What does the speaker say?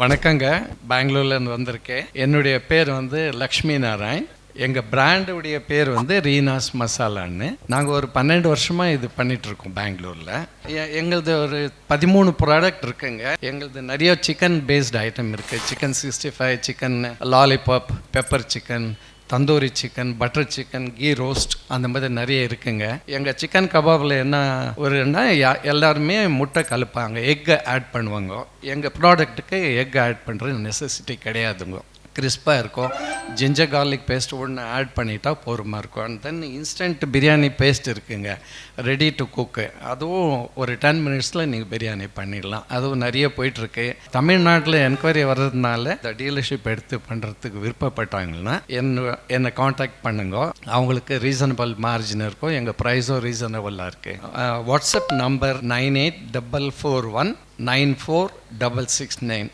வணக்கங்க. பெங்களூர்லேருந்து வந்திருக்கேன். என்னுடைய பேர் லக்ஷ்மி நாராயண். எங்கள் பிராண்டுடைய பேர் ரீனாஸ் மசாலான்னு. நாங்கள் ஒரு 12 வருஷமாக இது பண்ணிகிட்ருக்கோம் பெங்களூரில். எங்களது ஒரு 13 ப்ராடக்ட் இருக்குங்க. எங்களது நிறைய சிக்கன் பேஸ்டு ஐட்டம் இருக்குது. Chicken 65, chicken lollipop, pepper chicken, tandoori chicken, butter chicken, ghee roast, அந்த மாதிரி நிறைய இருக்குங்க. எங்கள் சிக்கன் கபாபில் என்ன ஒருன்னா எல்லாருமே முட்டை கலப்பாங்க, எக்கை ஆட் பண்ணுவாங்க. எங்கள் ப்ராடக்ட்டுக்கு எக் ஆட் பண்ணுற நெசசிட்டி கிடையாதுங்க. கிறிஸ்பாக இருக்கும். ஜிஞ்சர் கார்லிக் பேஸ்ட் ஒன்று ஆட் பண்ணிட்டா போருமா இருக்கும். And then instant biryani paste இருக்குங்க, ரெடி டு குக்கு. அதுவும் ஒரு 10 மினிட்ஸில் நீங்கள் பிரியாணி பண்ணிடலாம். அதுவும் நிறைய போயிட்டுருக்கு. தமிழ்நாட்டில் என்கொயரி வர்றதுனால இந்த டீலர்ஷிப் எடுத்து பண்ணுறதுக்கு விருப்பப்பட்டாங்கன்னா என்னை காண்டாக்ட் பண்ணுங்க. அவங்களுக்கு ரீசனபிள் மார்ஜின் இருக்கும். எங்கள் ப்ரைஸும் ரீசனபிளாக இருக்குது. WhatsApp number 9844194669.